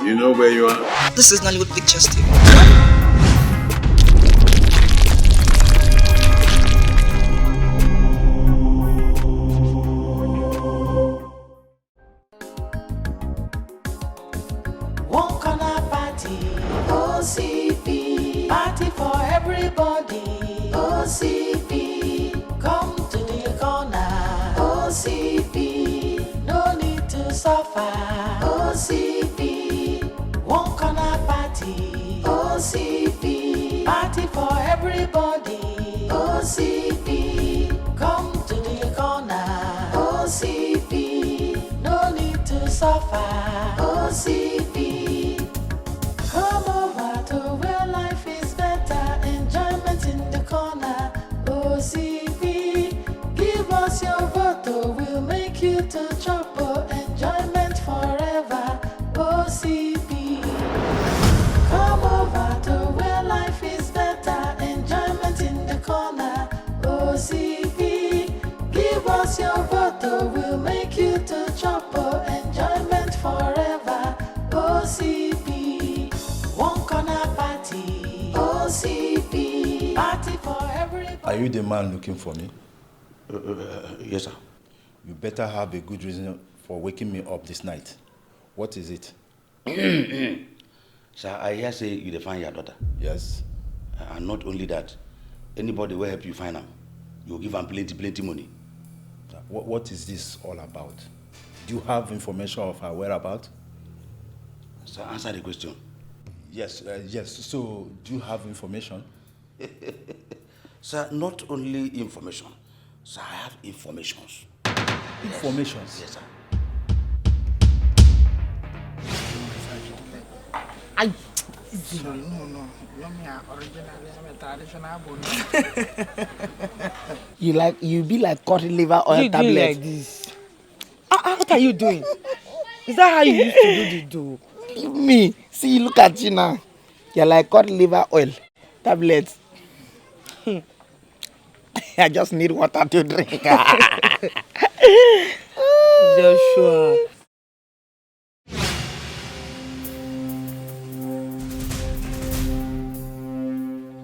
You know where you are? This is Nollywood Pictures TV. One corner party, OCP, party for everybody, OCP, come to the corner, OCP, no need to suffer, OCP, one corner party, OCP, party for everybody, OCP, come to the corner, OCP, no need to suffer, OCP, come over to where life is better, enjoyment in the corner, OCP, give us your vote, we'll make you to chop, enjoyment forever, OCP, come over to where life is better, enjoyment in the corner, OCP, give us your vote, we'll make you to chop, enjoyment forever, OCP, one corner party, OCP, party for everybody. Are you the man looking for me? Yes, sir. You better have a good reason for waking me up this night. What is it? Sir, I hear say you find your daughter. Yes. And not only that, anybody will help you find her. You give her plenty money. What is this all about? Do you have information of her whereabouts? Sir, answer the question. Yes, yes. So, do you have information? Sir, not only information. Sir, I have informations. Informations? Yes, sir. No. You be like cod liver oil tablet. You like this. What are you doing? Is that how you used to do the do? Leave me. See, look at you now. You're like cod liver oil tablets. I just need water to drink. Joshua.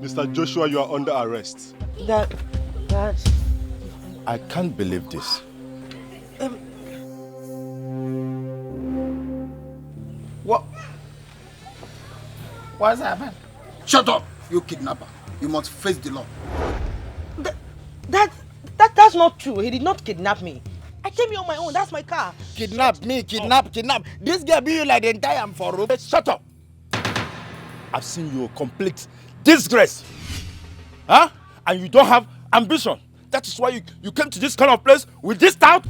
Mr. Joshua, you are under arrest. That. I can't believe this. What's happened? Shut up, you kidnapper. You must face the law. That's not true. He did not kidnap me. I came here on my own. That's my car. Kidnap me, kidnap. This girl be you like the entire am for rope. Shut up! I've seen you complete disgrace. Huh? And you don't have ambition. That is why you came to this kind of place with this tout.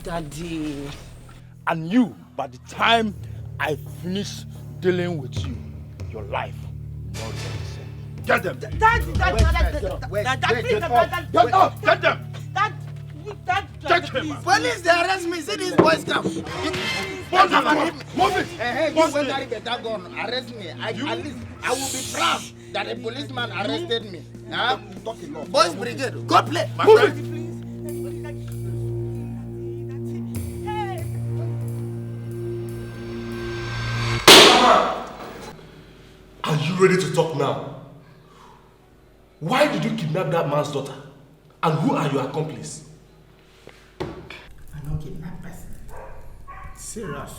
Daddy. And you, by the time I finish dealing with you, your life will not be the same. Get them! Get them! Take him! Police, they arrest me. See these boys come. Move it! Hey, you went carry better gun. Arrest me. At least I will be proud that a policeman arrested me. Huh? Boys brigade, go play. My friend. Are you ready to talk now? Why did you kidnap that man's daughter? And who are your accomplices? I don't kidnap person. Serious.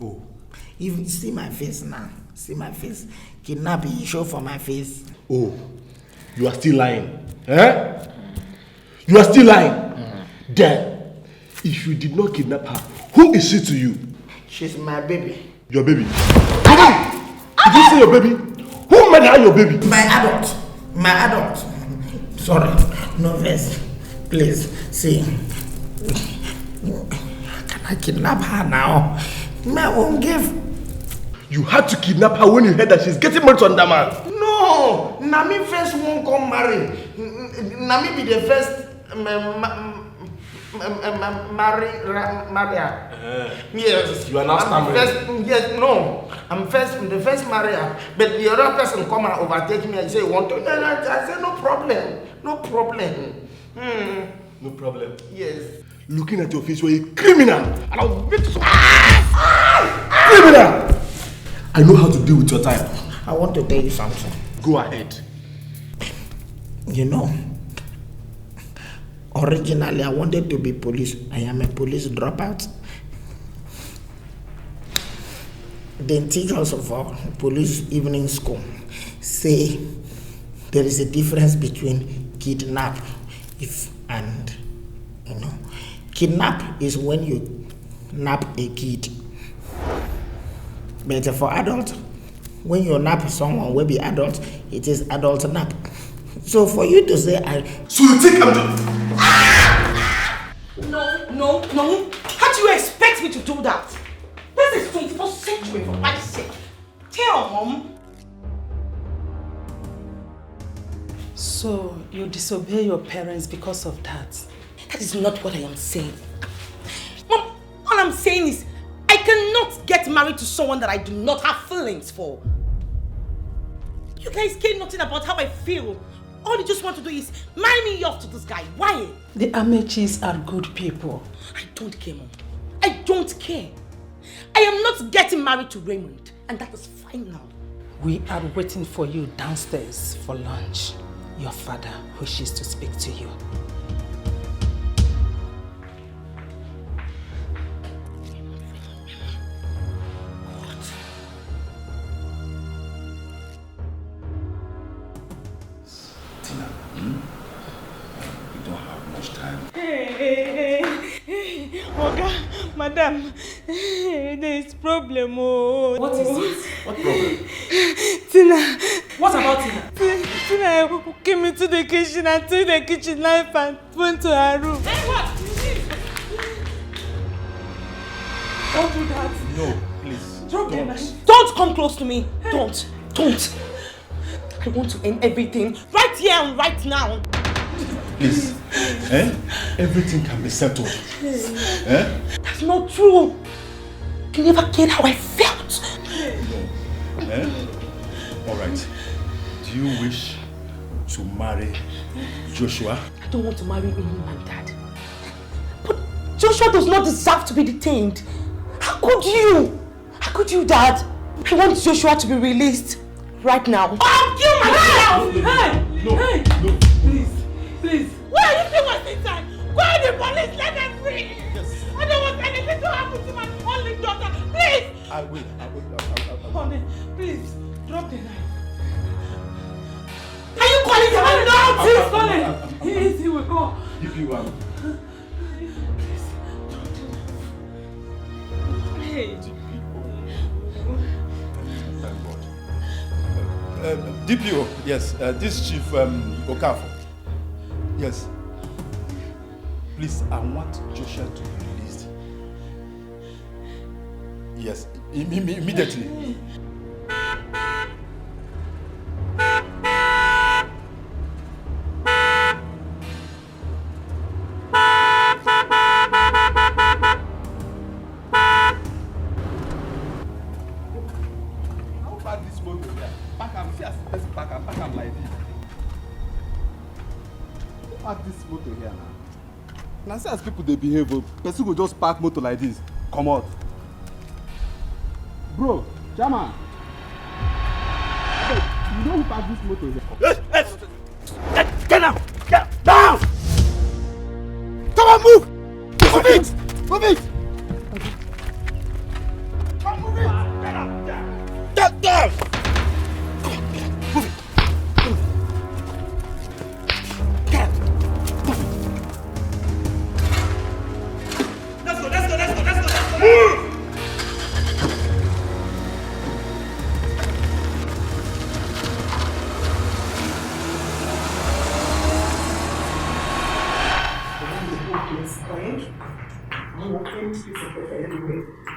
Oh. Even see my face now. See my face. Kidnapping, show for my face. Oh. You are still lying. Eh? You are still lying. Then, if you did not kidnap her, who is she to you? She's my baby. Your baby. Your baby! Did you say your baby? Who made her your baby? My adult. My adult. Sorry. No verse. Please. See. Can I kidnap her now? I won't give. You had to kidnap her when you heard that she's getting married to another man. No! Nami first won't come marry. Nami be the first Maria. Yes. You are now stammering. Yes, no. I'm the first Maria. But the other person come and overtake me and say, want to? I say, no problem. No problem. No problem. Yes. Looking at your face, you're a criminal. And I'll make you so. I know how to deal with your type. I want to tell you something. Go ahead. You know, originally I wanted to be police. I am a police dropout. The teachers of our police evening school say there is a difference between kidnap and, you know, kidnap is when you nap a kid. But for adults, when you nap someone will be adult, it is adult nap. So for you to say So you think I'm just... No. How do you expect me to do that? This is 21st century, for my sake. Tell Mom. So you disobey your parents because of that? That is not what I am saying. Mom, all I'm saying is I cannot get married to someone that I do not have feelings for. You guys care nothing about how I feel. All you just want to do is marry me off to this guy. Why? The Amechis are good people. I don't care, Mom. I don't care. I am not getting married to Raymond, and that is fine now. We are waiting for you downstairs for lunch. Your father wishes to speak to you. We don't have much time. Hey. Oga, madam, there is problem. Oh. What is it? What problem? Tina. What about Tina? Tina came into the kitchen and took the kitchen knife and went to her room. Hey, what? Don't do that. No, please. Drop the knife. Don't come close to me. Don't. I want to end everything right here and right now. Please. Everything can be settled. That's not true. You never cared how I felt. No. Alright. Do you wish to marry Joshua? I don't want to marry any man, Dad. But Joshua does not deserve to be detained. How could you? How could you, Dad? I want Joshua to be released right now. I'll kill myself! No. Please. Why are you still wasting time? Call the police, let them free! Yes. I don't want anything to happen to my only daughter. Please! I will. Honey, please, drop the knife. Are you calling the police? No! Please, call him. He will go. If you are. Hey. DPO, yes, this Chief Okafor. Yes. Please, I want Joshua to be released. Yes, immediately. This motor here now. Now see as people they behave, person will just park motor like this. Come out. Bro, Jama. You know who parked this motor here? Get down! Get down! Come on, move! Move it! Move it! Come move it! Get down! Get down! Move it!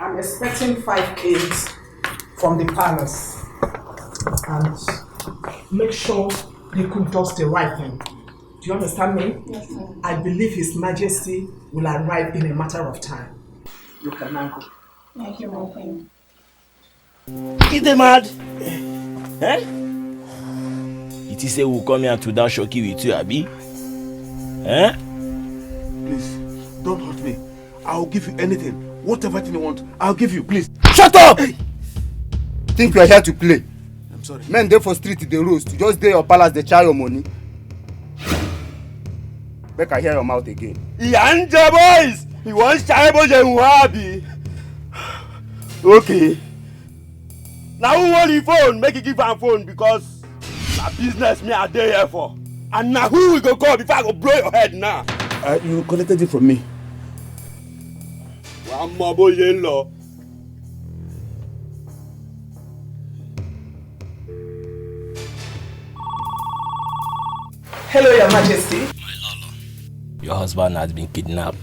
I'm expecting 5 kids from the palace, and make sure they cook just the right thing. Do you understand me? Yes, ma'am. I believe His Majesty will arrive in a matter of time. You can now go. Thank you, my queen. Is they mad? Eh? It is say we'll come here to that shocky with you, Abi? Eh? Please, don't hurt me. I'll give you anything. Whatever thing you want, I'll give you, please. Shut up! think you are here to play? I'm sorry. Men dey for street dey roast. You just dey your palace dey charge your money. Make I hear your mouth again. Yanja boys! He wants Chaibo Jehuabi. Okay. Now who want the phone? Make it give am phone because na business me I dey here for. And now who we go call before I go blow your head now? You collected it from me. One more boy in law. Hello, Your Majesty. Your husband has been kidnapped.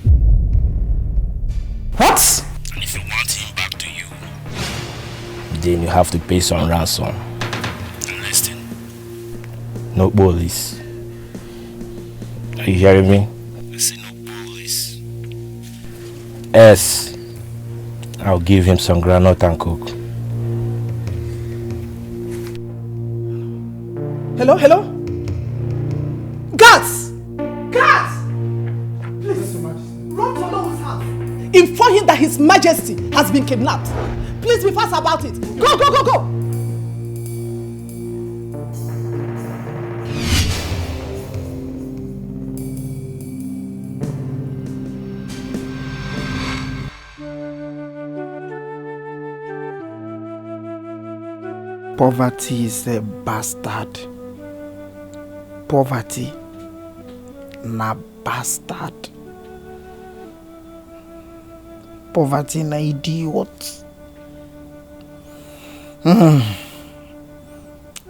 What? And if you want him back to you, then you have to pay some ransom. And listen, no police. Are you hearing me? I say no police. Yes, I'll give him some granite and coke. Hello, hello? Guards! Guards! Please, run to Olowo's house. Inform him that His Majesty has been kidnapped. Please be fast about it. Go, go, go, go! Poverty is a bastard. Poverty na bastard. Poverty na idiot.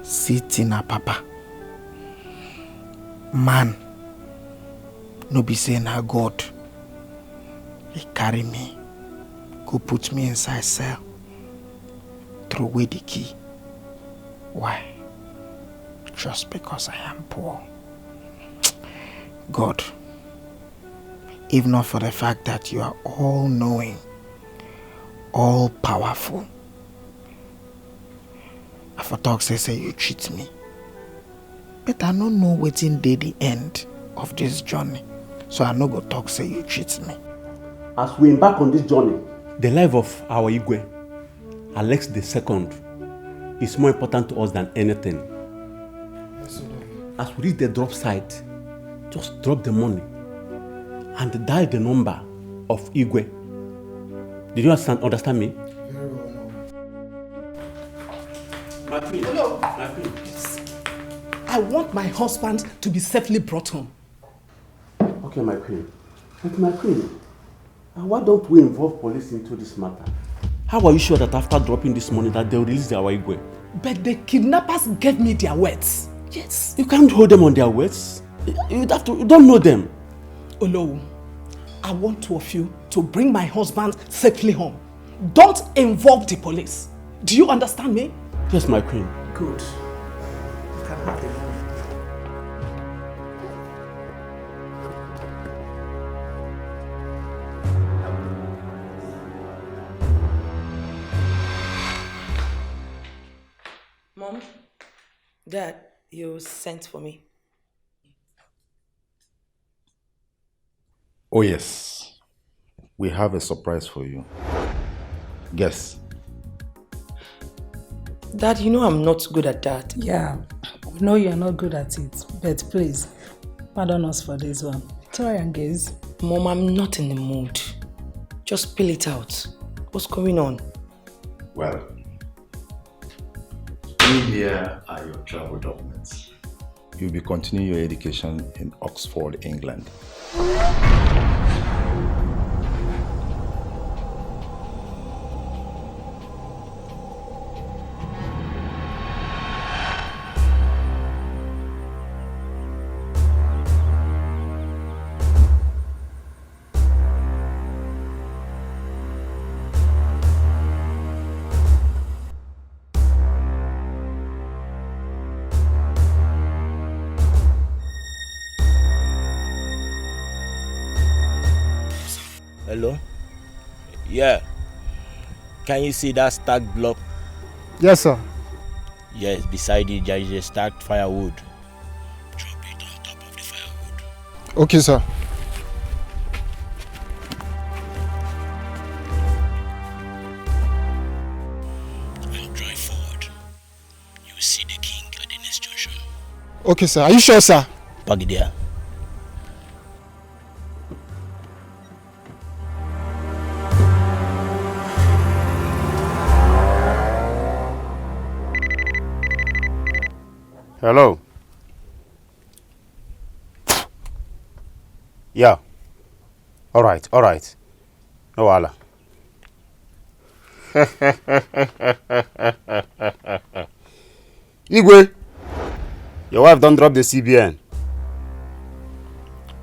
City na papa. Man, no be say na God. He carry me, go put me inside cell, throw away the key. Why? Just because I am poor. God, if not for the fact that you are all-knowing, all-powerful, I for talk say you cheat me. But I don't know wetin dey the end of this journey. So I no go talk say you cheat me. As we embark on this journey, the life of our Igwe, Alex II, is more important to us than anything. As we reach the drop site, just drop the money and dial the number of Igwe. Did you understand me? Very well, no. My queen. Hello. My queen. I want my husband to be safely brought home. Okay, my queen. But my queen, why don't we involve police into this matter? How are you sure that after dropping this money that they'll release our Igwe? But the kidnappers gave me their words. Yes. You can't hold them on their words. You don't know them. Olowo, I want two of you to bring my husband safely home. Don't involve the police. Do you understand me? Yes, my queen. Good. You can have the money. Mom, Dad, you sent for me. Oh yes, we have a surprise for you. Guess. Dad, you know I'm not good at that. Yeah, we know you're not good at it, but please, pardon us for this one. Try and guess. Mom, I'm not in the mood. Just spill it out. What's going on? Well, here are your travel documents. You'll be continuing your education in Oxford, England. Hello? Yeah. Can you see that stacked block? Yes, sir. Yes, beside it there is a stacked firewood. Drop it on top of the firewood. Okay, sir. And drive forward. will see the king at the next junction. Okay, sir. Are you sure, sir? Park it there. Hello. Yeah. All right. No wahala. Igwe, your wife don't drop the CBN.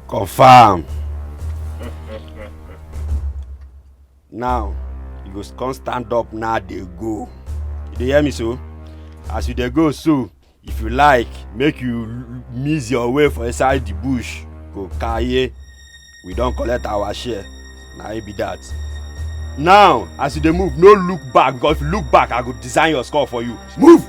Confirm. Now, you go come stand up now, they go. You dey hear me so? As you dey go so, if you like, make you miss your way for inside the bush. Go carry. We don't collect our share. Now it be that. Now, as you dey move, no look back, because if you look back, I go design your score for you. Move!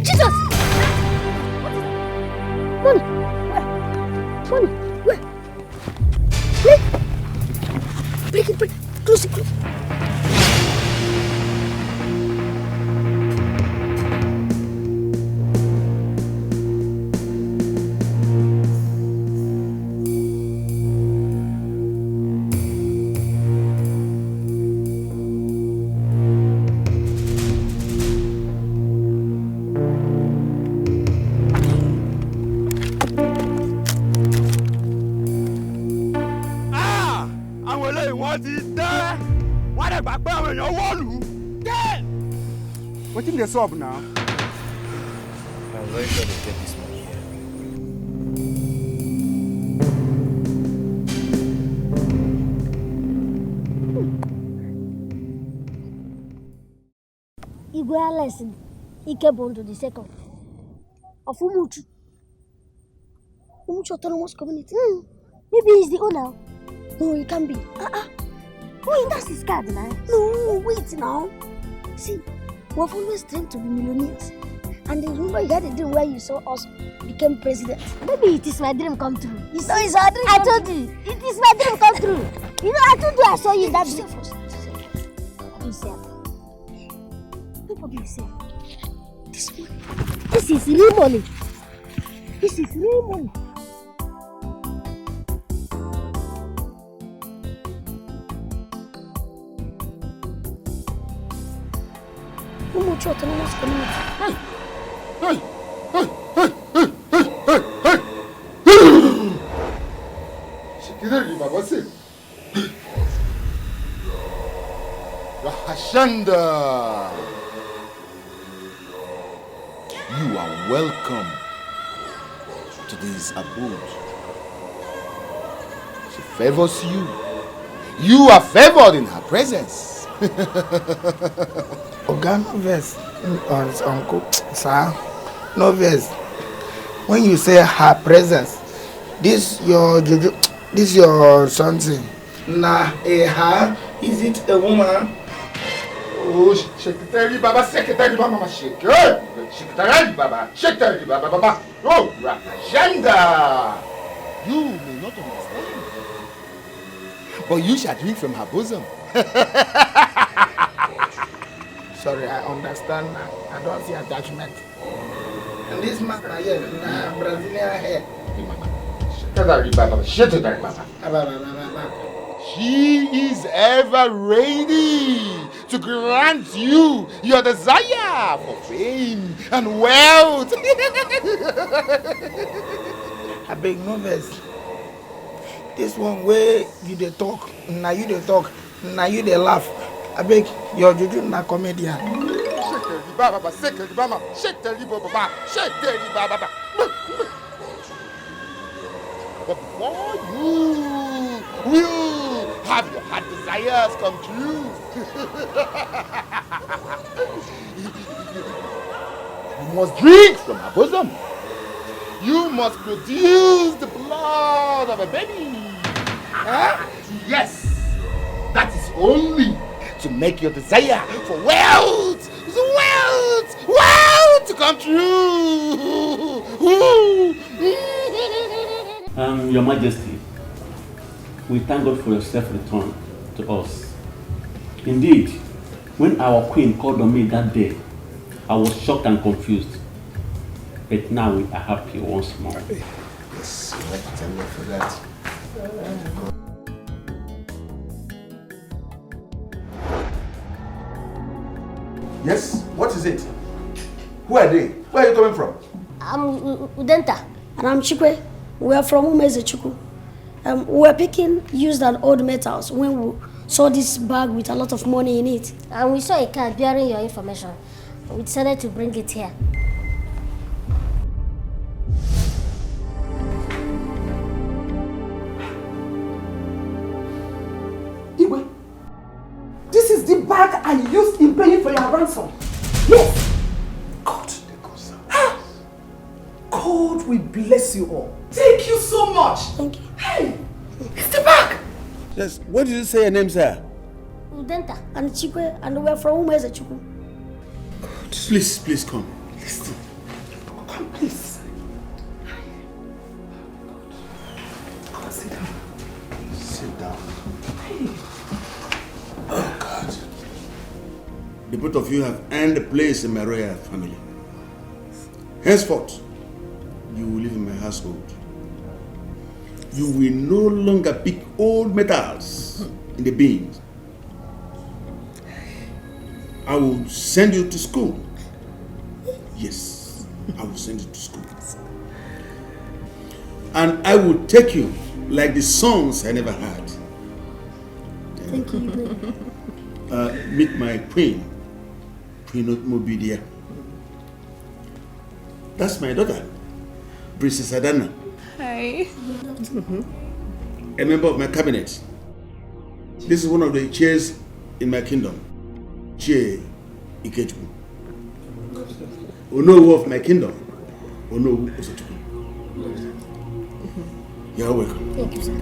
Jesus! Money! Where? Money! Where? Break it! Close it! Wetin dey sup now? I'm very sure they get this money here. Igwe lesson, Ike born to the second of Umoh. Umoh Autonomous Community. Maybe he's the owner. No, he can't be. Wait, that's his card now. No, wait now. See, we've always dreamed to be millionaires. And remember you had a dream where you saw us become president. Maybe it is my dream come true. It's our dream. I told you, it is my dream come true. You know, I told you I saw you that dream. Nobody is safe. This money. This is real money. This is real money. Umoh Autonomous Community. Hey! Shikidari Baba say. Rahashanda. You are welcome to this abode. She favors you. You are favored in her presence. Oga, no verse. Uncle, sir, no verse. When you say her presence, this your something. Nah, a her? Is it a woman? Oh, Secretary Baba, Mama, shake. Secretary Baba, Secretary Baba. Oh, Rakashanda. You may not understand, but you shall drink from her bosom. Sorry, I understand now. I don't see attachment. And this man here, Brazilian hair. She is ever ready to grant you your desire for fame and wealth. I beg no verse. This one where you dey talk, now you dey talk, now you dey laugh. I beg your juju na comedian. But before you will have your heart desires come true, you must drink from her bosom. You must produce the blood of a baby. Huh? Yes, that is only to make your desire for wealth to come true. Your Majesty, we thank God for your safe return to us. Indeed, when our queen called on me that day, I was shocked and confused. But now we are happy once more. Yes, I'd like to thank God for that. Yes, what is it? Who are they? Where are you coming from? I'm Udenta, and I'm Chikwe. We are from Umezechuku. We were picking used and old metals when we saw this bag with a lot of money in it. And we saw a card bearing your information. We decided to bring it here. Igwe, this is the bag I used in paying for your ransom. Yes. God will bless you all. Thank you so much. Thank you. Hey, it's the bag. Yes, what did you say your name, sir? Udenta and Chikwe, and we are from Umezechuku. Please come. Listen. Come, please. Come, sit down. Sit down. Oh, God. The both of you have earned a place in my royal family. Henceforth, you will live in my household. You will no longer pick old metals in the bins. I will send you to school. Yes, I will send you to school. And I will take you like the sons I never had. Thank you. Meet my queen, Queen Mobidia. That's my daughter, Princess Adana. Hi. A member of my cabinet. This is one of the chairs in my kingdom. Chair Ikechukwu. Onowu of my kingdom. Onowu Osachukwu. You're welcome. Thank you, sir.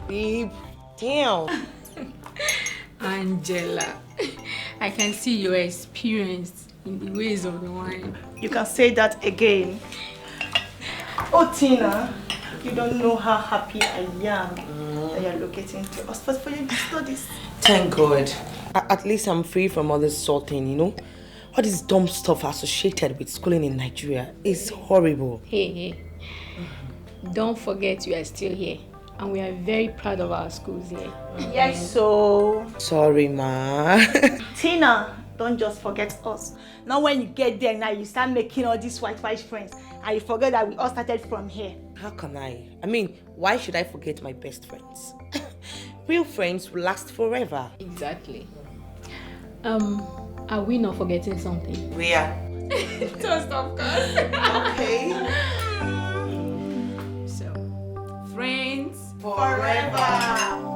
Babe, damn. Angela, I can see your experience in the ways of the wine. You can say that again. Oh, Tina, you don't know how happy I am that you're locating to us for your studies. Thank God. At least I'm free from all this sorting, you know? All this dumb stuff associated with schooling in Nigeria is horrible. Hey. Don't forget you are still here. And we are very proud of our schools here. Yes, so... Sorry, ma. Tina, don't just forget us. Now when you get there now, you start making all these white friends. And you forget that we all started from here. How can I? I mean, why should I forget my best friends? Real friends will last forever. Exactly. Are we not forgetting something? We are. Toast, of course. Okay. So, friends forever.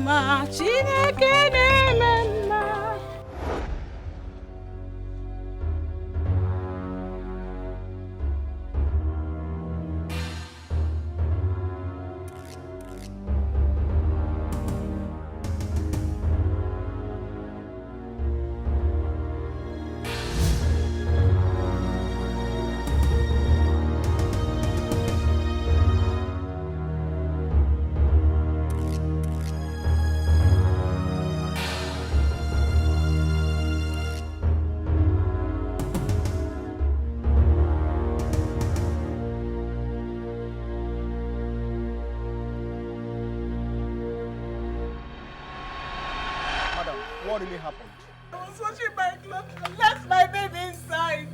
mma, Chineke na-eme mma. What really happened? I was washing my clothes and left my baby inside.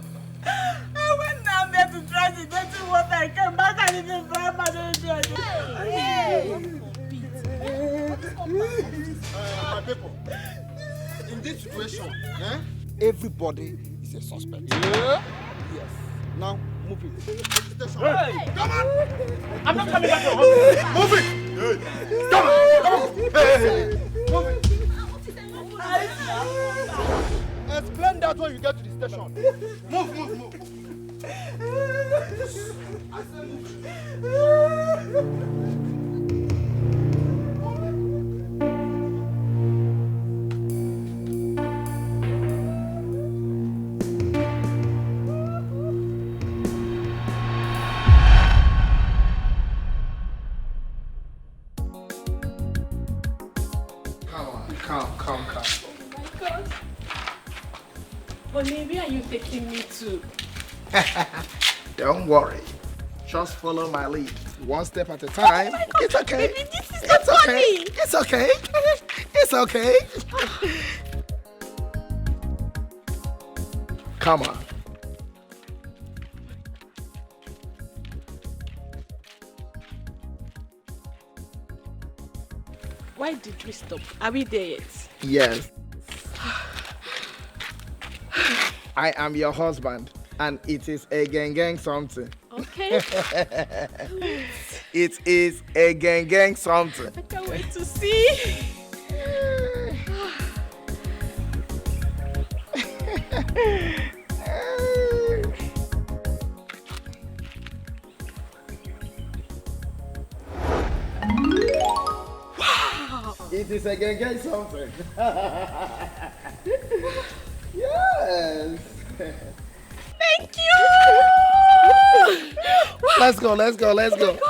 I went down there to try the dirty water. I came back and it didn't dry my baby. My people, in this situation, everybody is a suspect. Yeah? Yes. Now, move it. Hey! Come on! I'm not coming back to your hospital. Move it! Come on! Come on! Hey! Move it! Explain that when you get to the station. Move! I said move. Calm. Oh my God. Honey, where are you taking me to? Don't worry. Just follow my lead. One step at a time. Oh my God, It's okay. baby, this is not funny. It's okay. It's okay. Come on. Why did we stop? Are we there yet? Yes. I am your husband, and it is a gang something. Okay. It is a gang something. I can't wait to see. Wow! It is a gang something. Yes. Thank you. Let's go. Oh my God.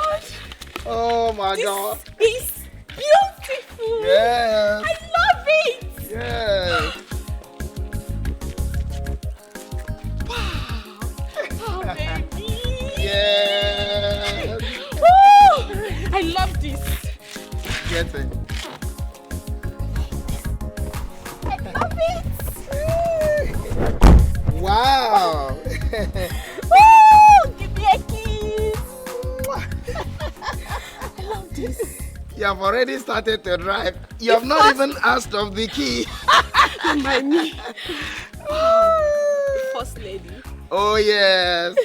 Oh my God. This is beautiful. Yes. I love it. Yes. Wow. Oh, baby. Yes. Woo! I love this. Get it. I love it. Wow. Woo! Give me a kiss. I love this. You have already started to drive. You have not even asked of the key. Remind me. The first lady. Oh yes.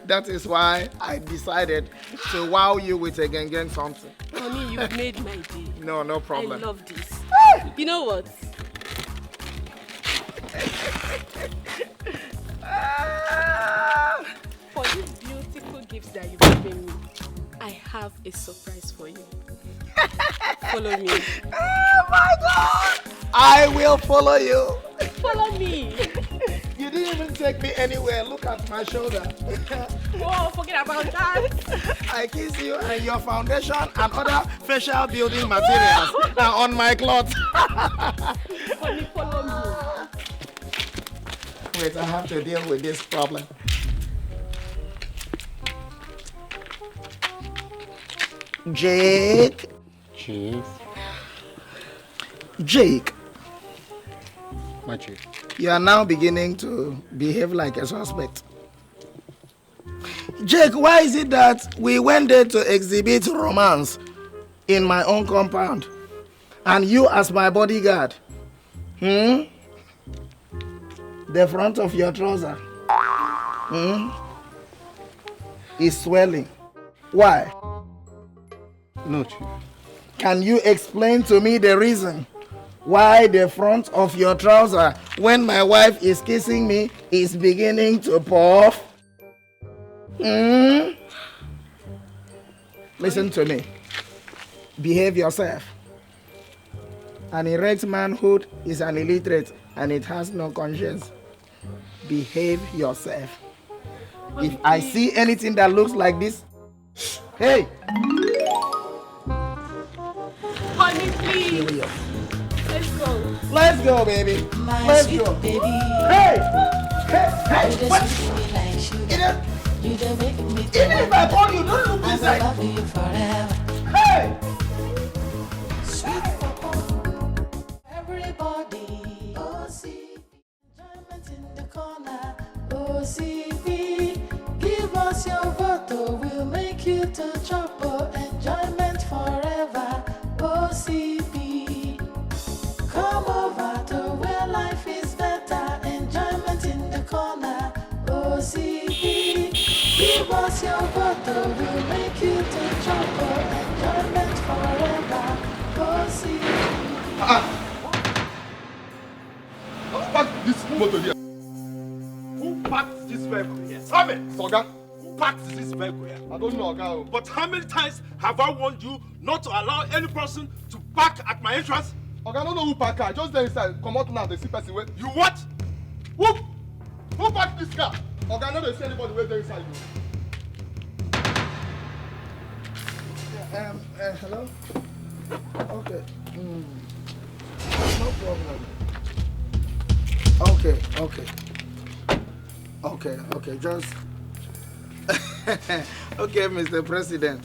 That is why I decided to wow you with a gang something. Honey, you've made my day. No problem. I love this. You know what? For these beautiful gifts that you've given me, I have a surprise for you. Follow me. Oh my God! I will follow you. Follow me. You didn't even take me anywhere. Look at my shoulder. Whoa, forget about that. I kiss you and your foundation and other facial building materials are on my clothes. Honey, follow me. Wait, I have to deal with this problem. Jake. Chief. Jake. My chief. You are now beginning to behave like a suspect. Jake, why is it that we went there to exhibit romance in my own compound and you as my bodyguard? The front of your trouser is swelling. Why? No, Chief. Can you explain to me the reason why the front of your trouser, when my wife is kissing me, is beginning to puff? Listen to me. Behave yourself. An erect manhood is an illiterate and it has no conscience. Behave yourself. If I see anything that looks like this, hey! Honey, please. Let's go. Let's go, baby. Let's go. Baby. Hey! Hey! What? You don't make me Even if I call you, don't look inside. I love you forever. Hey! Sweet papa. Everybody. OCP. Enjoyment in the corner. OCP. Give us your vote. We'll make you to chop. Enjoyment forever. OCP. Come over to where life is better. Enjoyment in the corner. OCP. Give us your vote, we'll make you to chop. Enjoyment forever. OCP. Who parked this motor here? Who parked this vehicle here? Tell me, Soga. Who parked this vehicle here? I don't know, Oga. But how many times have I warned you not to allow any person to park at my entrance? Oga, I don't know who parked car. Just there inside. Come out now, they see person wait. You what? Who parked this car? Oga, I know they see anybody wait there inside you. Hello? Okay. No problem. Okay, just... Okay, Mr. President.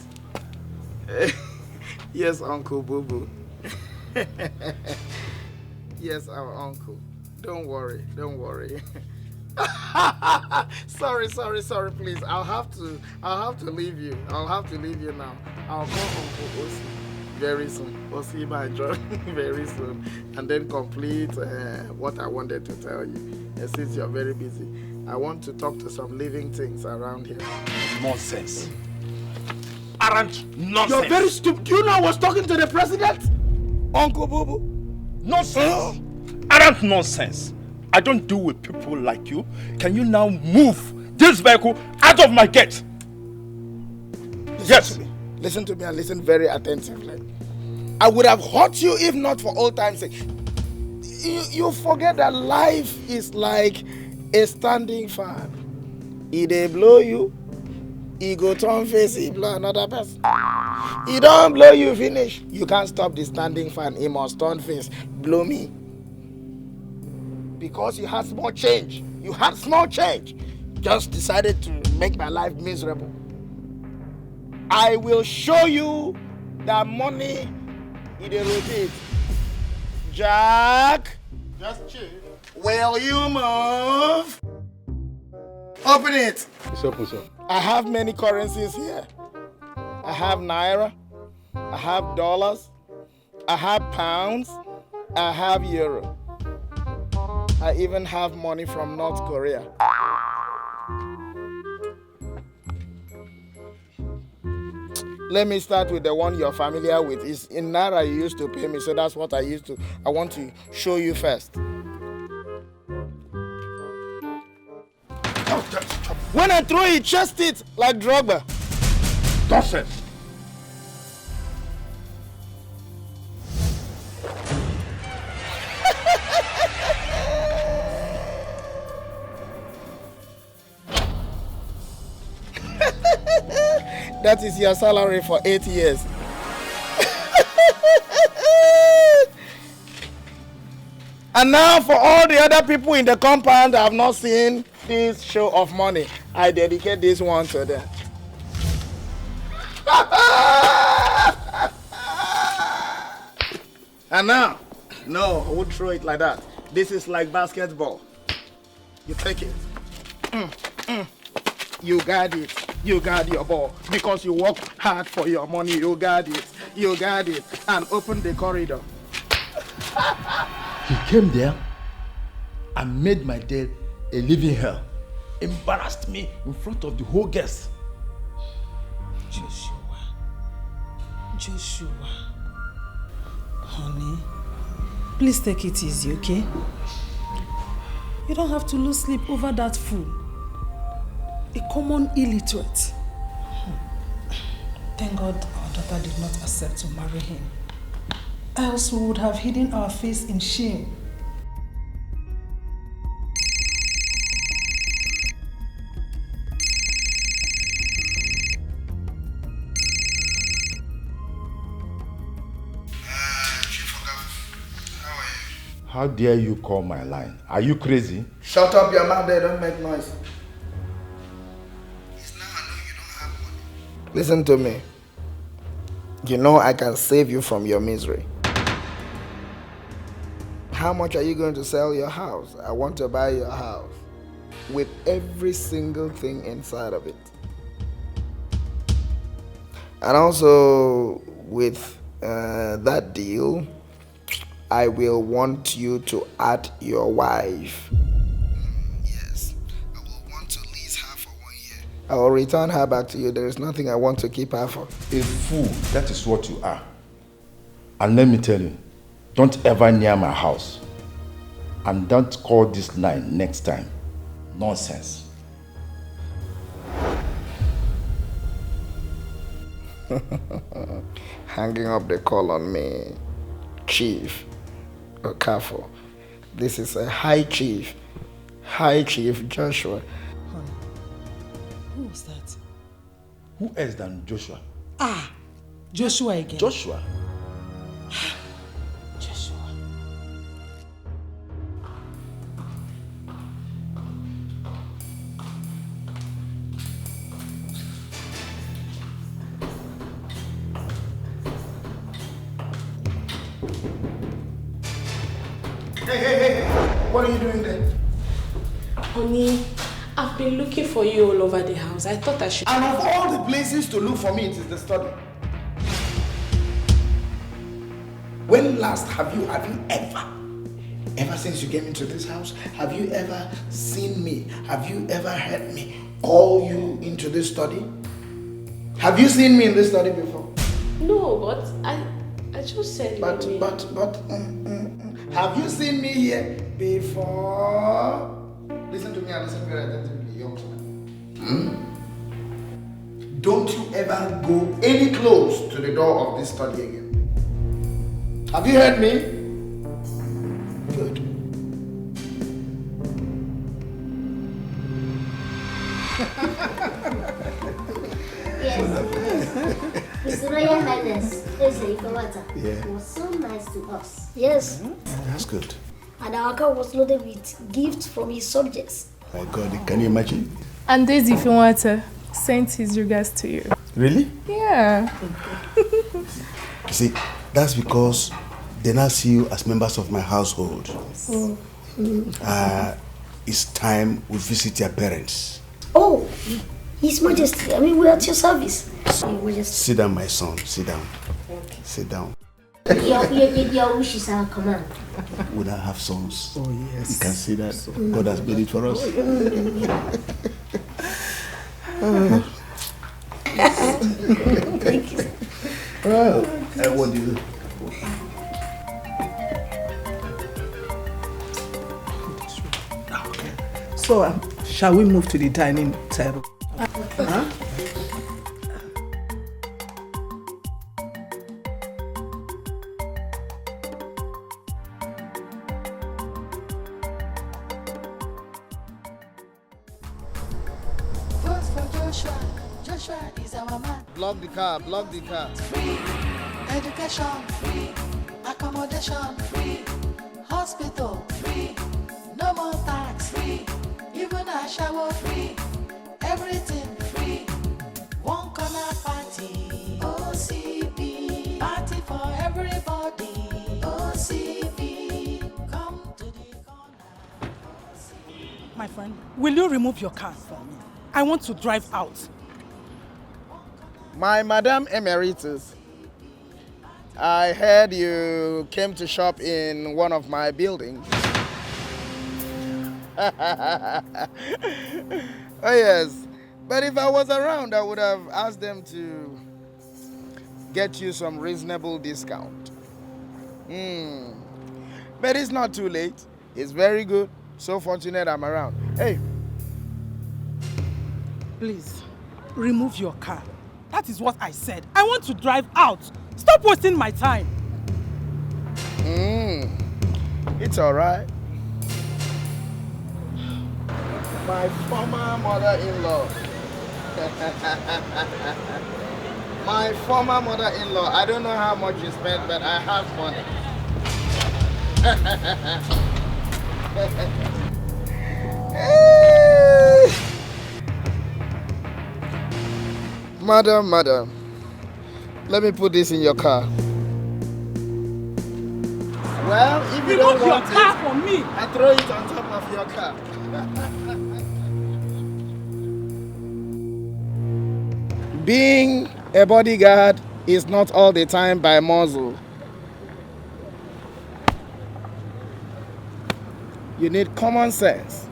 Yes, Uncle Boo Boo. Yes, our uncle. Don't worry. Sorry, please. I'll have to leave you. I'll have to leave you now. I'll call Uncle Osi very soon. Osi Banjo very soon. And then complete what I wanted to tell you. And since you're very busy, I want to talk to some living things around here. Nonsense. Arrant nonsense. You're very stupid. Do you know I was talking to the president? Uncle Boo Boo. Nonsense. Arrant nonsense. I don't deal with people like you. Can you now move this vehicle out of my gate? Yes. Listen to me and listen very attentively. I would have hurt you if not for old time's sake. You forget that life is like a standing fan. If they blow you, he go turn face, he blow another person. He don't blow you, finish. You can't stop the standing fan. He must turn face, blow me. Because you had small change. Just decided to make my life miserable. I will show you that money in a rotate. Jack. Just chill. Will you move? Open it. It's open, sir. I have many currencies here. I have naira. I have dollars. I have pounds. I have euro. I even have money from North Korea. Let me start with the one you're familiar with. It's in naira you used to pay me, so that's what I want to show you first. When I throw it, chest it like Drogba. Nonsense. That is your salary for 8 years. And now for all the other people in the compound that have not seen this show of money, I dedicate this one to them. And now, no, I won't throw it like that. This is like basketball. You take it. You guard it. You guard your ball. Because you work hard for your money, you guard it. You guard it. And open the corridor. He came there and made my day a living hell. Embarrassed me in front of the whole guests. Joshua. Honey, please take it easy, okay? You don't have to lose sleep over that fool. A common illiterate. Thank God our daughter did not accept to marry him. Else we would have hidden our face in shame. How dare you call my line? Are you crazy? Shut up your mouth there, don't make noise. Listen to me. You know I can save you from your misery. How much are you going to sell your house? I want to buy your house with every single thing inside of it. And also with that deal, I will want you to add your wife. Yes, I will want to lease her for 1 year. I will return her back to you. There is nothing I want to keep her for. A fool, that is what you are. And let me tell you, don't ever near my house. And don't call this line next time. Nonsense. Hanging up the call on me, Chief Okafo. This is a High Chief Joshua. Who was that? Who else than Joshua? Ah, Joshua again. Joshua? Joshua. Hey, what are you doing there? Honey, I've been looking for you all over the house. I thought I should... And of all the places to look for me, it is the study. When last have you ever since you came into this house, have you ever seen me? Have you ever heard me call you into this study? Have you seen me in this study before? No, but I just said... But, have you seen me here before? Listen to me and listen very attentively, young man. Don't you ever go any close to the door of this study again. Have you heard me? Good. Yes. His Royal Highness, Ifewata, Yeah. was so nice to us. Yes. That's good. And our car was loaded with gifts from his subjects. My God, can you imagine? And this Ifewata sent his regards to you. Really? Yeah. You see, that's because they now see you as members of my household. It's time we visit your parents. Oh, His Majesty, we are at your service. Your Majesty. Sit down, my son. Sit down. Okay. Sit down. Your wishes are command. We now have sons. Oh, yes. You can see that. God has made it for us. Thank you. Well, what do you do? So, shall we move to the dining table? Huh? Vote for Joshua. Joshua is our man. Block the car, block the car. Free education, free accommodation, free hospital, free no more tax, free even a shower, free everything free. One corner party, OCP, party for everybody, OCP. Come to the corner. My friend, will you remove your car for me? I want to drive out. My Madam Emeritus, I heard you came to shop in one of my buildings. Oh yes, but if I was around, I would have asked them to get you some reasonable discount. But it's not too late. It's very good. So fortunate I'm around. Hey. Please, remove your car. That is what I said. I want to drive out. Stop wasting my time. It's all right. My former mother-in-law. My former mother-in-law. I don't know how much you spent, but I have money. Madam, let me put this in your car. Well, if you don't want your car for me. I throw it on top of your car. Being a bodyguard is not all the time by muzzle. You need common sense.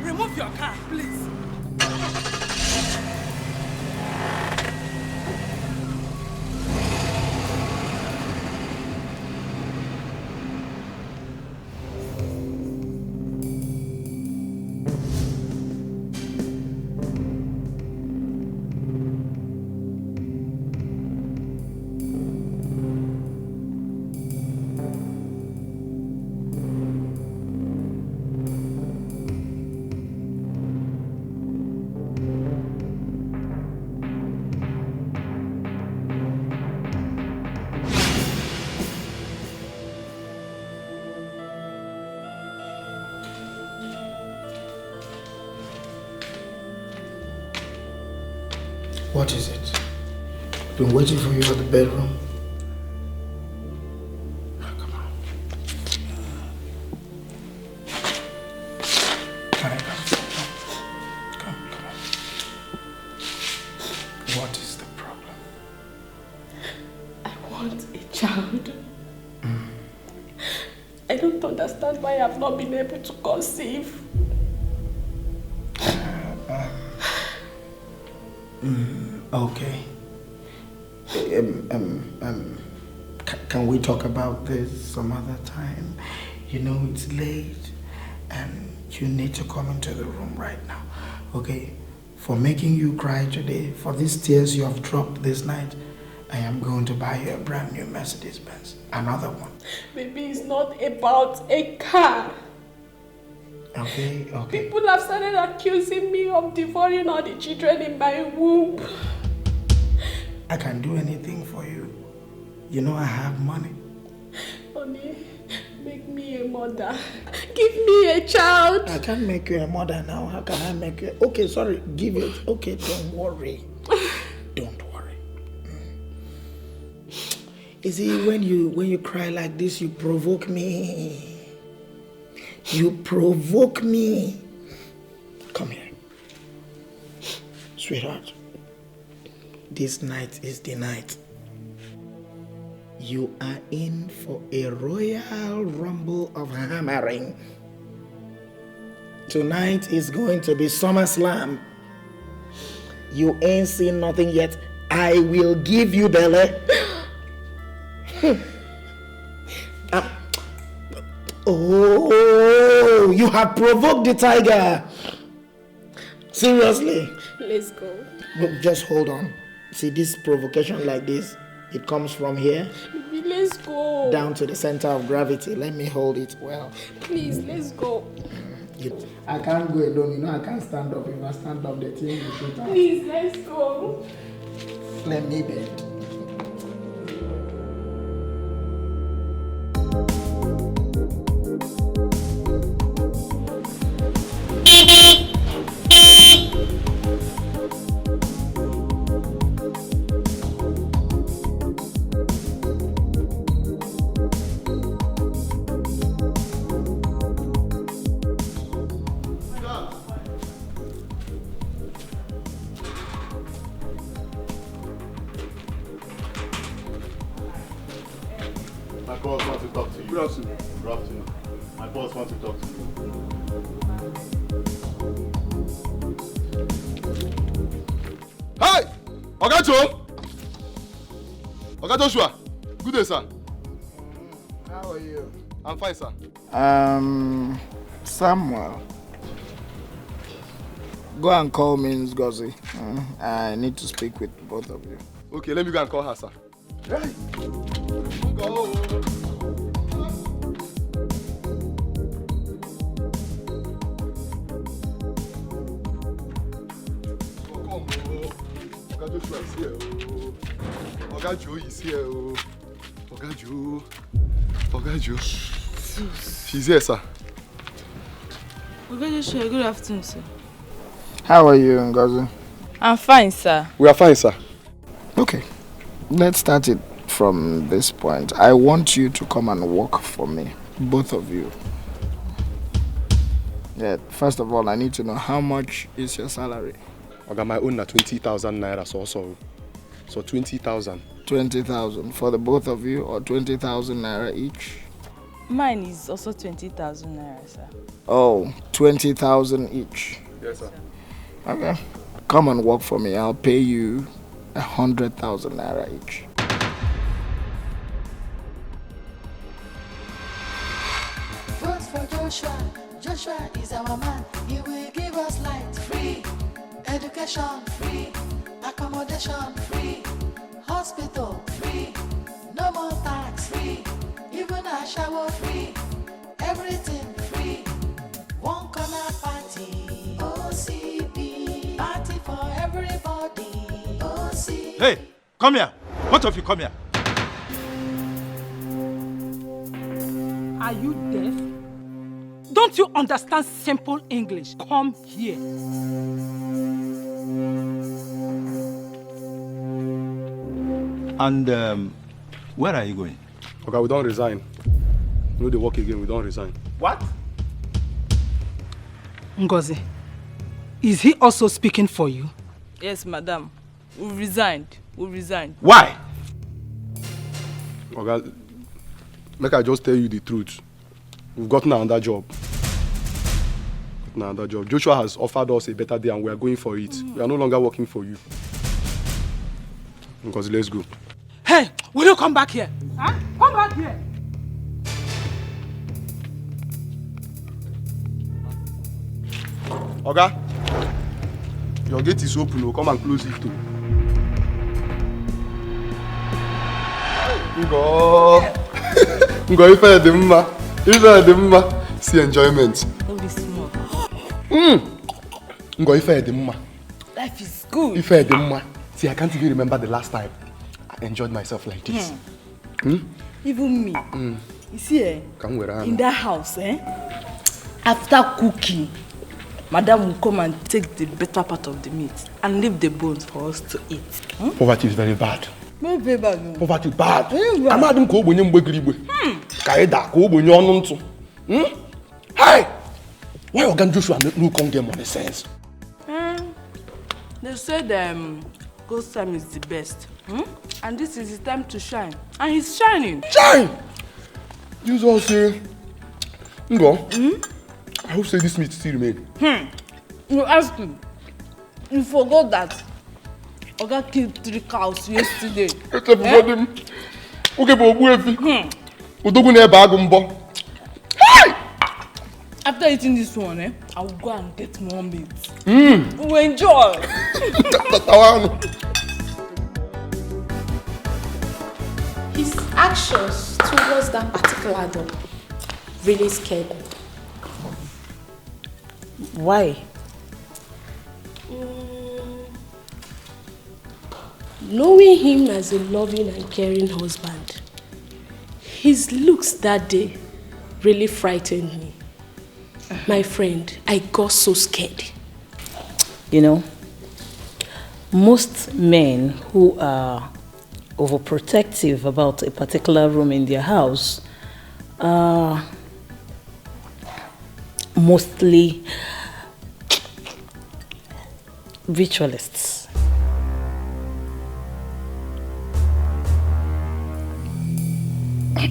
Remove your car, please. What is it? I've been waiting for you at the bedroom. Oh, come on. Can I come? Come on. What is the problem? I want a child. I don't understand why I've not been able to conceive. Okay. Can we talk about this some other time? You know it's late and you need to come into the room right now. Okay? For making you cry today, for these tears you have dropped this night, I am going to buy you a brand new Mercedes Benz. Another one. Maybe it's not about a car. Okay. People have started accusing me of devouring all the children in my womb. I can do anything for you. You know I have money. Honey, make me a mother. Give me a child. I can't make you a mother now. How can I make you? Okay, sorry. Give it. Okay, don't worry. Don't worry. You see, when you cry like this, you provoke me. You provoke me. Come here. Sweetheart. This night is the night. You are in for a royal rumble of hammering. Tonight is going to be SummerSlam. You ain't seen nothing yet. I will give you belly. Oh, you have provoked the tiger. Seriously. Let's go. Look, just hold on. See this provocation like this? It comes from here. Let's go. Down to the center of gravity. Let me hold it well. Please, let's go. I can't go alone. You know I can't stand up. If I stand up, the thing will shoot out. Please, let's go. Let me bend. boss wants to talk to you. Good afternoon. Good afternoon. My boss wants to talk to you. Hi! Oga Joe! Oga Joshua! Good day, sir. How are you? I'm fine, sir. Samuel. Go and call me Ngozi. I need to speak with both of you. Okay, let me go and call her, sir. Hey! Go! Oga Joshua is here. Oga Joe is here. Oga Joe. Oga Joe. She's here, sir. Oga Joshua, good afternoon, sir. How are you, Ngozi? I'm fine, sir. We are fine, sir. Okay. Let's start it from this point. I want you to come and work for me. Both of you. Yeah, first of all, I need to know how much is your salary? I got my own at 20,000 naira, so 20,000. 20,000 for the both of you, or 20,000 naira each? Mine is also 20,000 naira, sir. Oh, 20,000 each. Yes, sir. Okay. Come and work for me. I'll pay you 100,000 naira each. Vote for Joshua. Joshua is our man. He will give us light, free education, free accommodation, free hospital, free no more tax, free even a shower, free everything free. One corner party, OCP, party for everybody, OCP. Hey, come here. Both of you, come here. Are you deaf? Don't you understand simple English? Come here. And where are you going? Okay, we don't resign. We know they work again, we don't resign. What? Ngozi, is he also speaking for you? Yes, madam. We resigned. We resigned. Why? Okay, make I just tell you the truth. We've gotten another job. Joshua has offered us a better day and we are going for it. We are no longer working for you. Because let's go. Hey, will you come back here? Huh? Come back here. Oga, your gate is open. We'll come and close it too. Ngo ife dị mma. Ife dị mma. See enjoyment. Only small. Ngo ife dị mma. Life is good. Ife dị mma. See, I can't even remember the last time I enjoyed myself like this. Even me. You see, in that house, after cooking, madam will come and take the better part of the meat and leave the bones for us to eat. Poverty is very bad. No very bad. Poverty is bad. Amadum ko obonye mgbegiri igbe. Kaida ko obonye onu ntu. Hey! Why Oga Joshua no come get money sense? They said ghost time is the best. And this is his time to shine. And he's shining. Shine! Jesus say, Ngo, I hope say this meat still remain. You ask him. You forgot that Oga killed 3 cows yesterday. Okay, but Odogu na ebe agụ mbọ. After eating this one, I will go and get more meat. We'll enjoy. His actions towards that particular dog really scared me. Why? Knowing him as a loving and caring husband, his looks that day really frightened me. My friend, I got so scared. You know, most men who are overprotective about a particular room in their house are mostly ritualists. I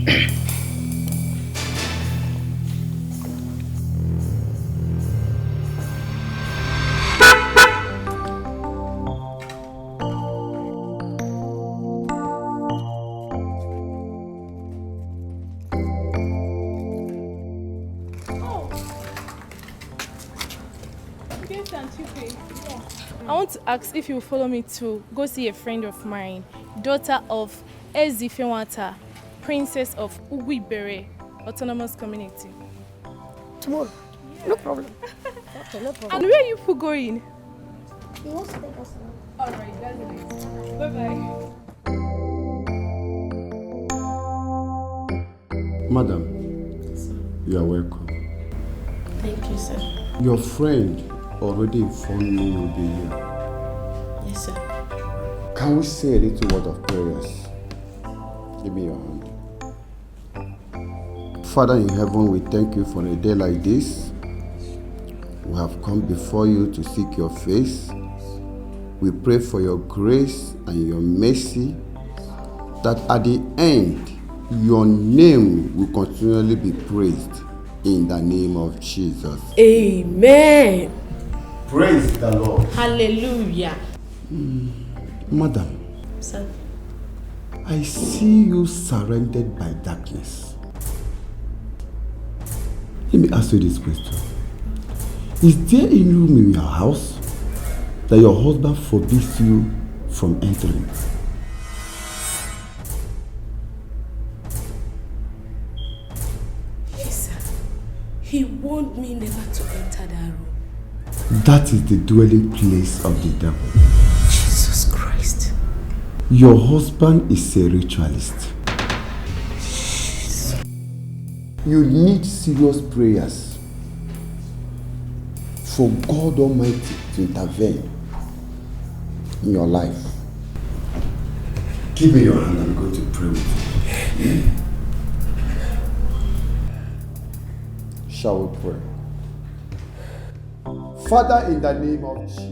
want to ask if you will follow me to go see a friend of mine, daughter of Ezifewata, princess of Uwibere, autonomous community. Tomorrow? Yeah. No problem. Okay, no problem. And where are you people going? He wants to take us now. Alright, that's it. Bye-bye. Madam, you are welcome. Thank you, sir. Your friend already informed me you'll be here. Yes, sir. Can we say a little word of prayers? Give me your hand. Father in heaven, we thank you for a day like this. We have come before you to seek your face. We pray for your grace and your mercy, that at the end, your name will continually be praised in the name of Jesus. Amen. Praise the Lord. Hallelujah. Madam, Sir. I see you surrounded by darkness. Let me ask you this question. Is there any room in your house that your husband forbids you from entering? Yes, sir. He warned me never to enter that room. That is the dwelling place of the devil. Jesus Christ. Your husband is a ritualist. You need serious prayers for God Almighty to intervene in your life. Give me your hand, I'm going to pray with you. Shall we pray? Father, in the name of Jesus.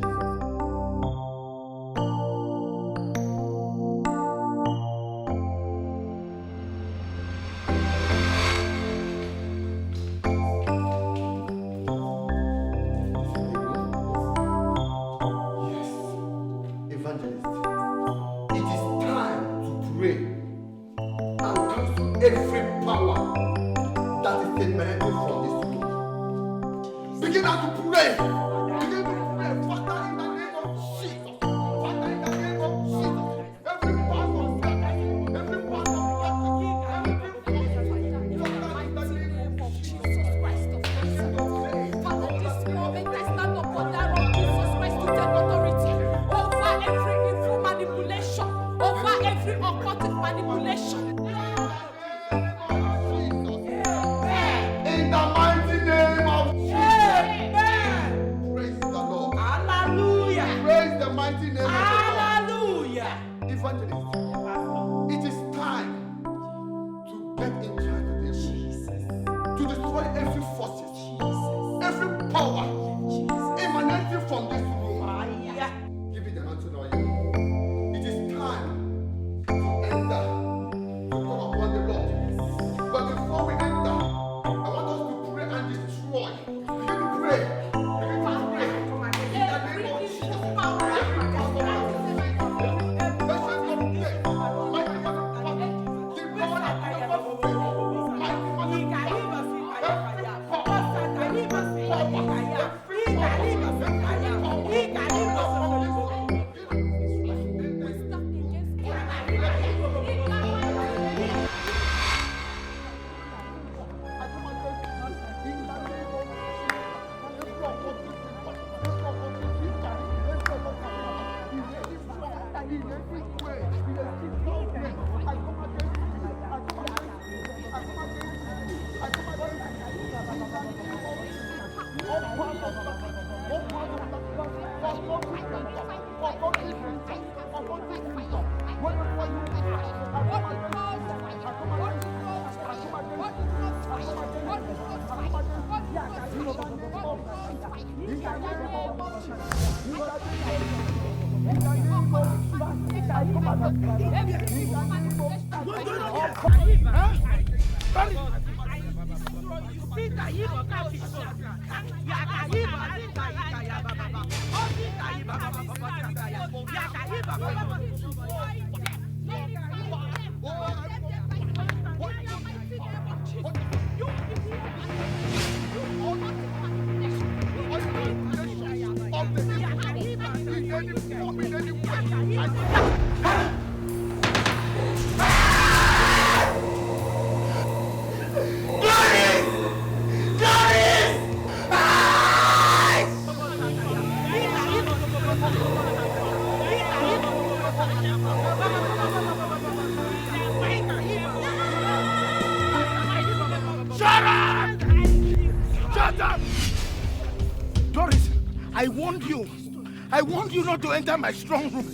I warned you not to enter my strong room.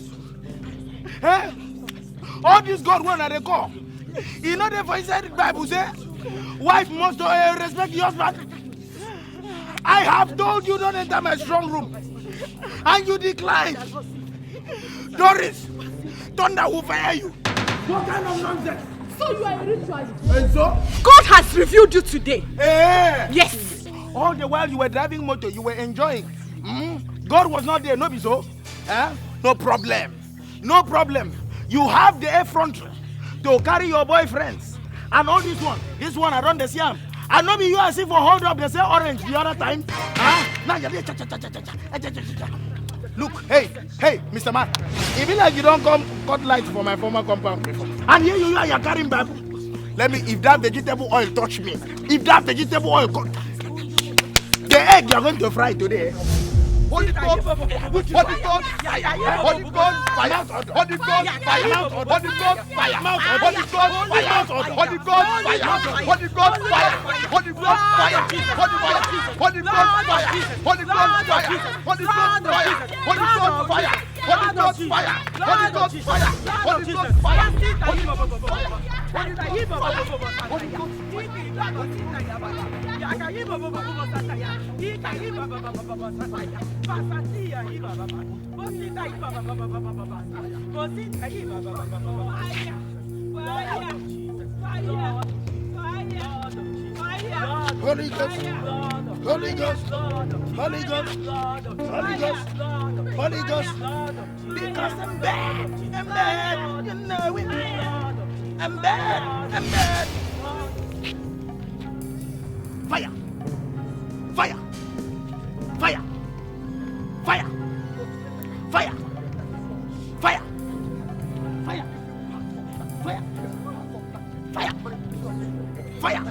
Eh? All this God when they call. You know the voice in the Bible say, wife must respect your husband. I have told you don't enter my strong room. And you declined. Doris, thunder will fire you. What kind of nonsense? So you are a ritualist. And so? God has revealed you today. Eh? Yes. All the while you were driving motor, you were enjoying. God was not there, no be so? No problem. No problem. You have the effrontery to carry your boyfriends. And all this one around the Siam. And not be you as if for hold up the same orange the other time. Now you're look, hey, Mr. Man. It be like you don't come cut lights for my former compound before. And here you are, you're carrying Bible. Let me, if that vegetable oil touch me, if that vegetable oil cut, the egg you're going to fry today. Holy God, fire! Holy God, fire! Holy God, fire! Holy God, fire! Holy God, fire! Holy God, fire! Holy God, fire! Holy God, fire! Holy God, fire! Holy God, fire! Holy God, fire! Holy God, fire! Holy God, fire! Holy God, fire! Holy God, fire! Holy God, fire! Holy God, fire! Holy God, Holy Ghost, Holy Ghost, Holy Ghost, Holy Ghost, Holy Ghost, because I'm bad, you know it. I'm bad. Fire, fire, fire, fire, fire, fire, fire, fire, fire, fire,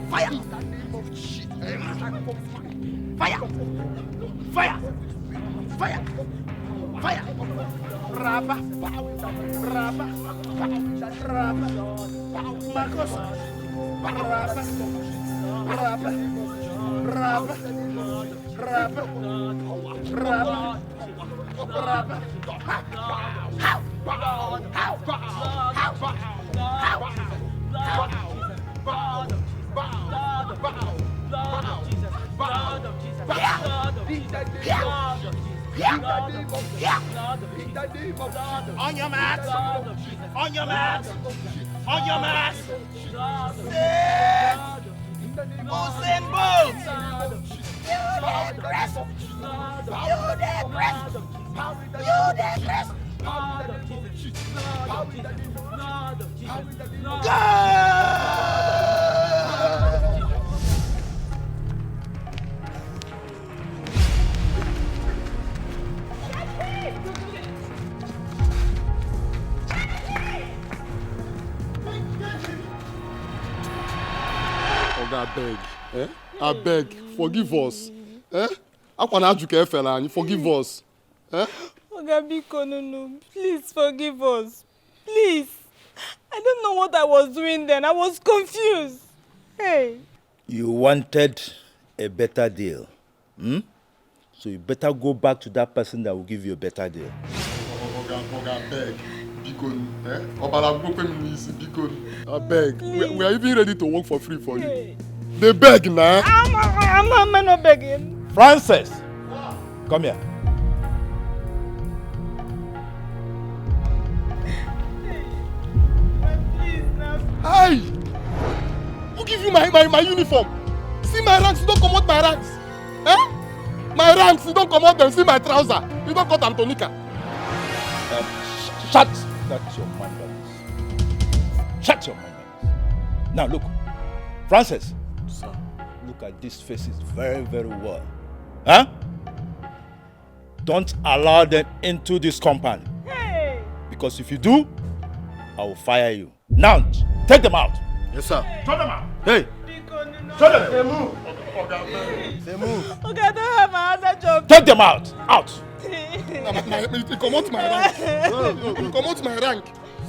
fire, fire, fire, fire, fire, raba, raba, raba, makosa, raba, raba, raba, raba, raba, on your mat, on your mat, on your mat. Usain Bolt. You digress. You digress. You digress. Go! I beg, forgive us. Forgive us. Oga Biko, no, please forgive us. Please. I don't know what I was doing then. I was confused. Hey. You wanted a better deal. So you better go back to that person that will give you a better deal. Oga, beg. I beg. We are even ready to work for free for you. They beg now. I'm not begging. Francis, come here. Hey! Who give you my uniform? See my ranks, don't come out my ranks. My ranks, you don't come out and see my trouser. You don't cut Antonica. Shut your manners. Shut your manners. Now look, Francis. Sir. Look at these faces very, very well. Huh? Don't allow them into this compound. Hey! Because if you do, I will fire you. Now, take them out. Yes, sir. Throw them out. Hey. Throw them. They move. They move. Okay, I don't have another job. Take them out. Out. You come out my rank. You come out my rank.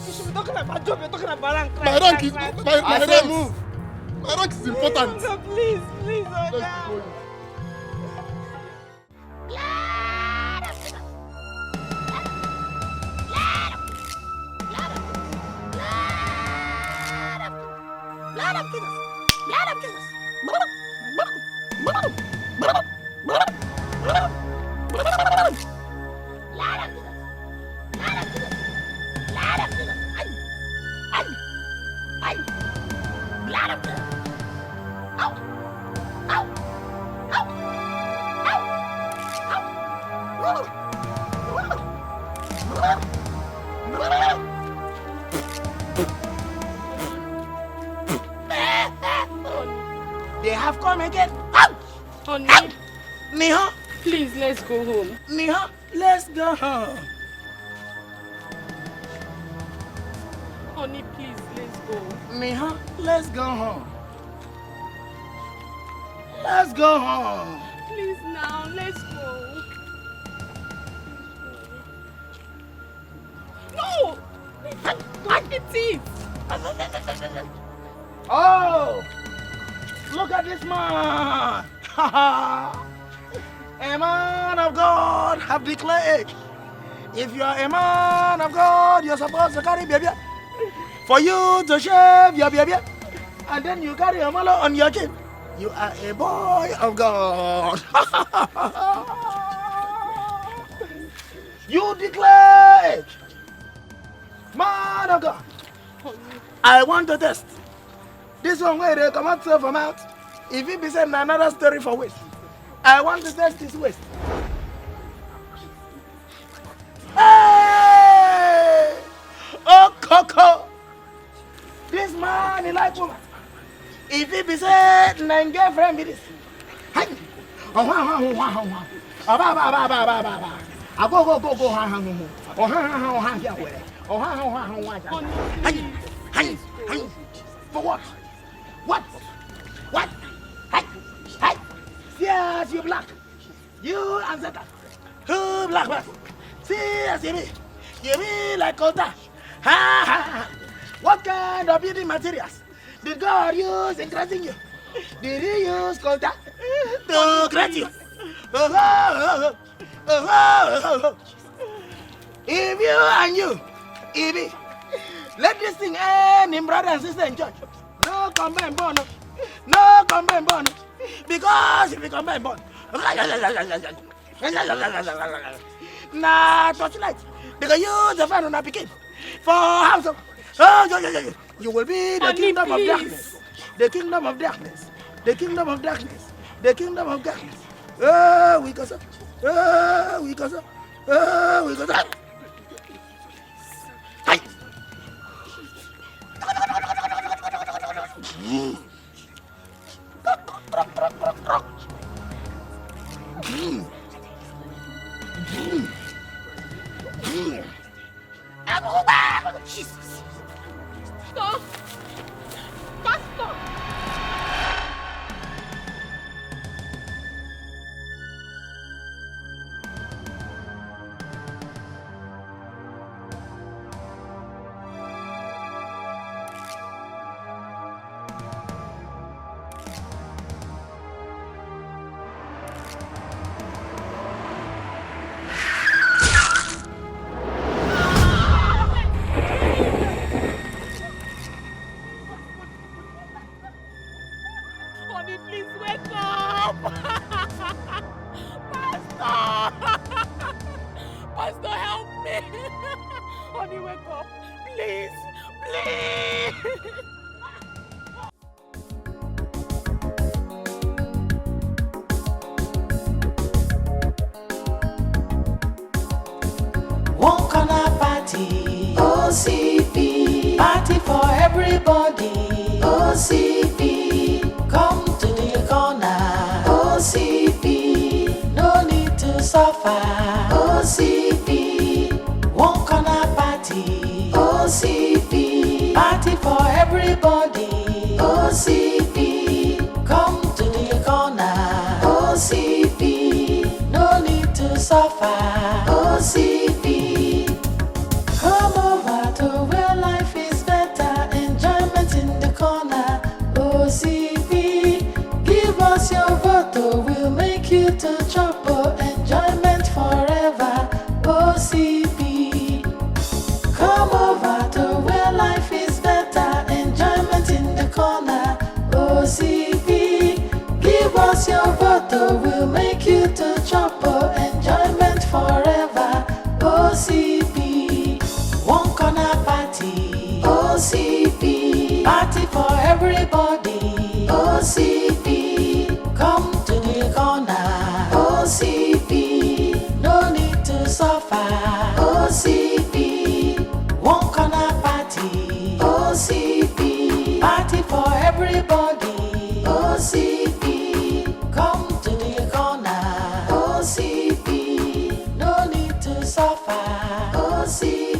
You should be talking about job. You're talking about rank. My rank is my rank. Move. My rank is important. Oga, please, Oga. Let's go. Blood of Jesus. Blood of Jesus. They have come again. Honey, Niha, please, let's go home. Niha, let's go home. Honey, please, let's go. Niha, let's go home. Let's go home. Please now, let's go. No! Don't eat it! Oh! Look at this man! A man of God have declared. If you are a man of God, you're supposed to carry baby. For you to shave your baby, and then you carry a mallow on your chin. You are a boy of God. You declare, man of God. I want to test. This one where they come out from out. If it be said another story for waste, I want to test this waste. Hey! Oh, Coco! This man is like woman. If it be said, nine girlfriend be this. Hey! Oh, for what? What? What? Hey! Hey! Yes, you black. You answer that. Who black man? See, as you be like Kota. Ha ha! What kind of beauty materials did God use in creating you? Did He use Kota to create you? If you and you, Ibi, let this thing end in brother and sister in church. No combine bond. No combine bond. Because if you combine bond, nah, torchlight. They can use the fan on a picking for house. Oh, you will be the kingdom of darkness. The kingdom of darkness. The kingdom of darkness. The kingdom of darkness. Oh, we go so. Oh, we go so. Oh, we go so. Hi. Jesus. Stop! Pastor! Honey, please wake up! Pastor! Pastor, help me! Honey, wake up! Please! Please! party. OCP, party for everybody. OCP, come to the corner. OCP, no need to suffer. OCP, one corner party. OCP, party for everybody. OCP, come to the corner. OCP, no need to suffer. OCP, come over to where life is better. Enjoyment in the corner. OCP, give us your vote, we'll make you to chop. Enjoyment forever. OCP, come over to where life is better. Enjoyment in the corner. OCP, give us your vote, we'll make you to chop. Enjoyment forever. OCP, one corner party. OCP, party for everybody. OCP, come to the corner. OCP, no need to suffer. OCP, one corner party. OCP, party for everybody. OCP, come to the corner. OCP, no need to suffer. OCP.